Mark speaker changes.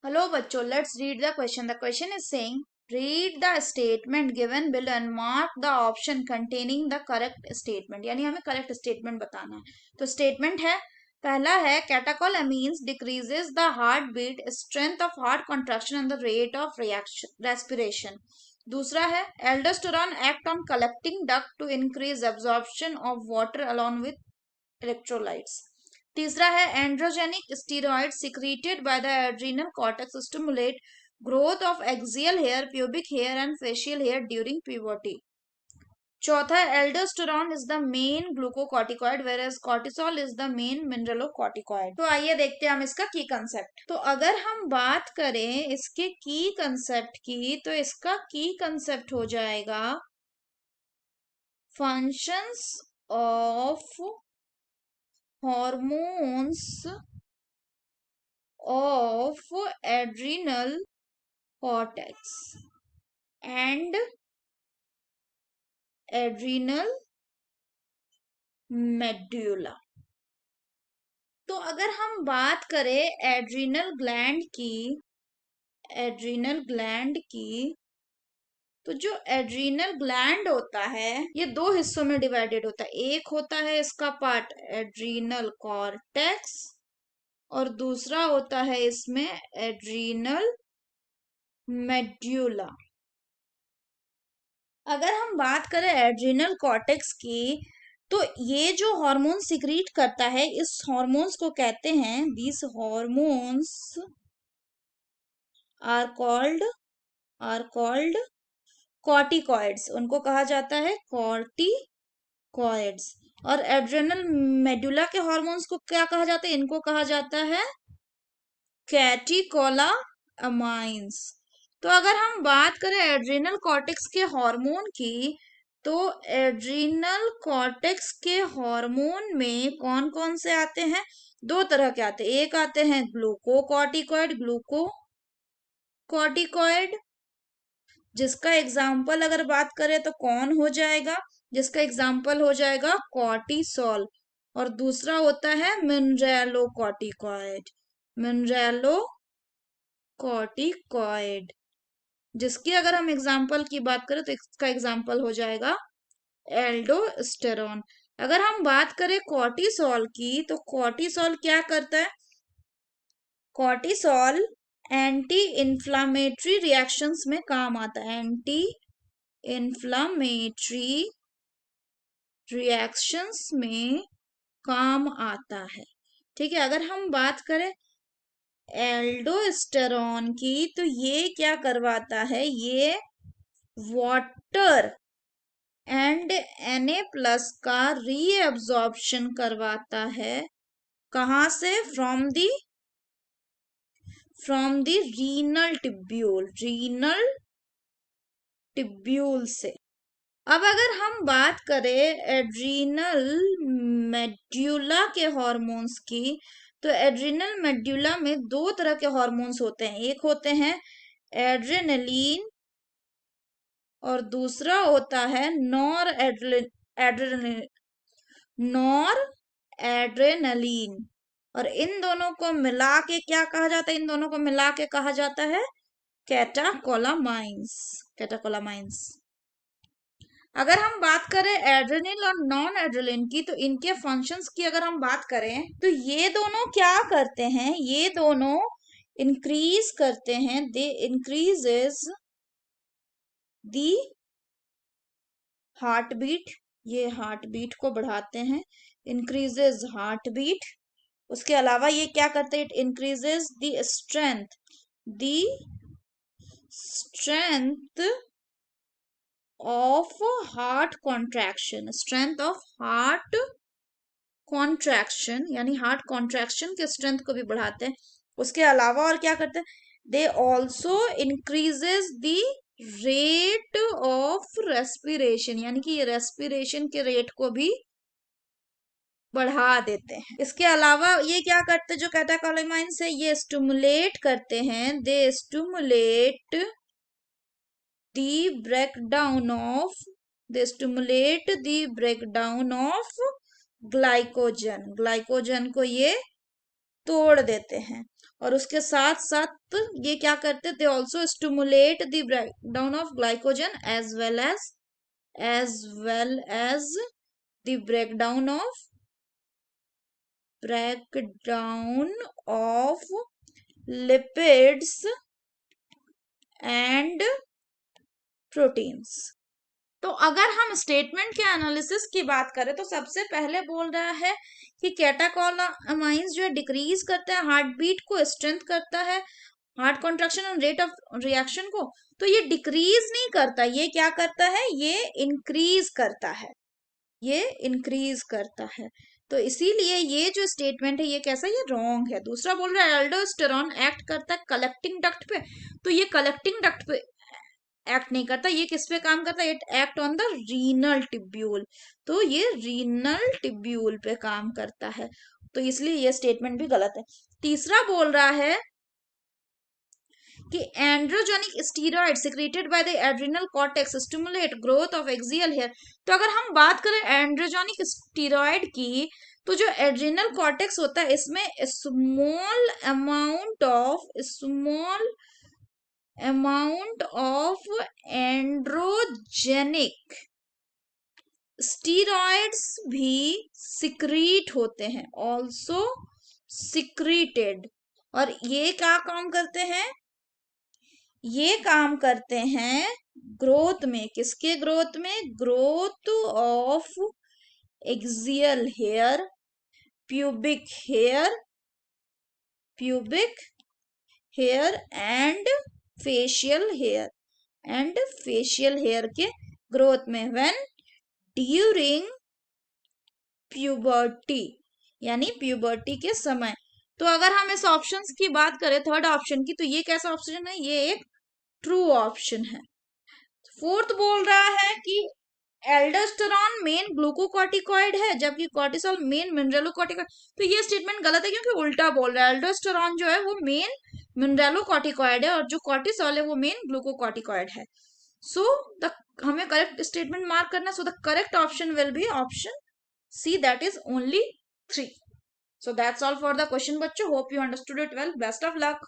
Speaker 1: Hello बच्चों, let's read the question. The question is saying, read the statement given below and mark the option containing the correct statement. यानी हमें correct statement बताना है. तो statement है, पहला है catecholamines decreases the heartbeat, strength of heart contraction and the rate of respiration. दूसरा है aldosterone act on collecting duct to increase absorption of water along with electrolytes. तीसरा है androgenic steroid secreted by the adrenal cortex stimulate growth of axial hair, pubic hair and facial hair during puberty. चौथा है aldosterone is the main glucocorticoid whereas cortisol is the main mineralocorticoid. तो आइए देखते हैं हम इसका की concept. तो अगर हम बात करें इसके की कंसेप्ट की, तो इसका की कंसेप्ट हो जाएगा functions of hormones of adrenal cortex and adrenal medulla. तो अगर हम बात करें एड्रिनल ग्लैंड की, तो जो एड्रिनल ग्लैंड होता है ये दो हिस्सों में डिवाइडेड होता है. एक होता है इसका पार्ट एड्रिनल कॉर्टेक्स और दूसरा होता है इसमें एड्रिनल मेड्यूला. अगर हम बात करें एड्रिनल कॉर्टेक्स की, तो ये जो हार्मोन सिक्रीट करता है इस हार्मोन्स को कहते हैं, this hormones are called corticoids. उनको कहा जाता है कॉर्टिकॉइड्स. और एड्रिनल मेडुला के हार्मोन्स को क्या कहा जाता है? इनको कहा जाता है कैटेकोलामाइंस. तो अगर हम बात करें एड्रिनल कॉर्टेक्स के हार्मोन की, तो एड्रिनल कॉर्टेक्स के हार्मोन में कौन कौन से आते हैं? दो तरह के आते हैं. एक आते हैं ग्लूकोकॉर्टिकॉइड, जिसका एग्जाम्पल अगर बात करें तो कौन हो जाएगा? जिसका एग्जाम्पल हो जाएगा कॉर्टिसोल. और दूसरा होता है मिनरलोकॉर्टिकॉइड, जिसकी अगर हम एग्जाम्पल की बात करें तो इसका एग्जाम्पल हो जाएगा एल्डोस्टेरॉन. अगर हम बात करें कॉर्टिसोल की, तो कॉर्टिसोल क्या करता है? कॉर्टिसोल एंटी इंफ्लामेटरी रिएक्शंस में काम आता है. एंटी इंफ्लामेटरी रिएक्शंस में काम आता है. ठीक है. अगर हम बात करें एल्डोस्टेरॉन की, तो ये क्या करवाता है? ये वाटर एंड Na+ का रीअब्जॉर्प्शन करवाता है. कहां से? फ्रॉम द रीनल टिब्यूल से. अब अगर हम बात करें एड्रिनल मेड्यूला के हार्मोन्स की, तो एड्रिनल मेड्यूला में दो तरह के हार्मोन्स होते हैं. एक होते हैं एड्रेनलिन और दूसरा होता है नॉर एड्रेनलिन. और इन दोनों को मिला के क्या कहा जाता है? इन दोनों को मिला के कहा जाता है कैटाकोलामाइंस. अगर हम बात करें एड्रेनल और नॉन एड्रेनलिन की, तो इनके फंक्शंस की अगर हम बात करें, तो ये दोनों क्या करते हैं? ये दोनों इंक्रीज करते हैं, दे इंक्रीजेस दी हार्ट बीट. ये हार्ट बीट को बढ़ाते हैं, इंक्रीजेस हार्ट बीट. उसके अलावा ये क्या करते हैं? It increases the strength of heart contraction, यानी हार्ट कॉन्ट्रैक्शन के स्ट्रेंथ को भी बढ़ाते हैं. उसके अलावा और क्या करते हैं? They also increases the rate of respiration, यानी कि ये रेस्पिरेशन के रेट को भी बढ़ा देते हैं. इसके अलावा ये क्या करते हैं? जो कैटेकोलामाइंस है ये स्टिमुलेट करते हैं, दे stimulate the breakdown of glycogen. को ये तोड़ देते हैं। और उसके साथ साथ ये क्या करते, they also stimulate the breakdown of glycogen as well as the breakdown of lipids and proteins। तो अगर हम स्टेटमेंट के एनालिसिस की बात करें तो सबसे पहले बोल रहा है कि कैटाकोलामाइंस जो है डिक्रीज करता है हार्ट बीट को, स्ट्रेंथ करता है heart contraction and rate of reaction को। तो ये डिक्रीज नहीं करता, ये क्या करता है, ये इंक्रीज करता है, ये इंक्रीज करता है। तो इसीलिए ये जो स्टेटमेंट है ये कैसा, ये रॉन्ग है। दूसरा बोल रहा है एल्डोस्टेरॉन एक्ट करता है कलेक्टिंग डक्ट पे, तो ये कलेक्टिंग डक्ट पे एक्ट नहीं करता, ये किस पे काम करता है, it act on the renal tubule, तो ये रीनल टिब्यूल पे काम करता है। तो इसलिए ये स्टेटमेंट भी गलत है। तीसरा बोल रहा है कि androgenic steroid secreted by the adrenal cortex stimulate growth of axial hair. तो अगर हम बात करें एंड्रोजेनिक स्टीरॉइड की, तो जो एड्रिनल कॉर्टेक्स होता है इसमें small amount of androgenic steroids भी सिक्रीट होते हैं, ऑल्सो सिक्रीटेड। और ये क्या काम करते हैं, ये काम करते हैं ग्रोथ में, किसके ग्रोथ में, growth of axial hair, pubic hair and facial hair के ग्रोथ में व्हेन ड्यूरिंग प्यूबर्टी, यानी प्यूबर्टी के समय। तो अगर हम इस ऑप्शंस की बात करें थर्ड ऑप्शन की, तो ये कैसा ऑप्शन है, ये एक ट्रू ऑप्शन है। फोर्थ बोल रहा है कि एल्डोस्टेरॉन मेन ग्लूकोकॉर्टिकॉइड है जबकि कॉर्टिसोल मेन मिनरलोकॉर्टिकॉइड। तो ये स्टेटमेंट गलत है क्योंकि उल्टा बोल रहा है, एल्डोस्टेरॉन जो है वो मेन मिनरलोकॉर्टिकॉइड है और जो कॉर्टिसोल है वो मेन ग्लूकोकॉर्टिकॉइड है। सो द हमें करेक्ट स्टेटमेंट मार्क करना, so the correct option will be option C, that is only 3। So that's all for the question बच्चों, hope you understood it well, best of luck।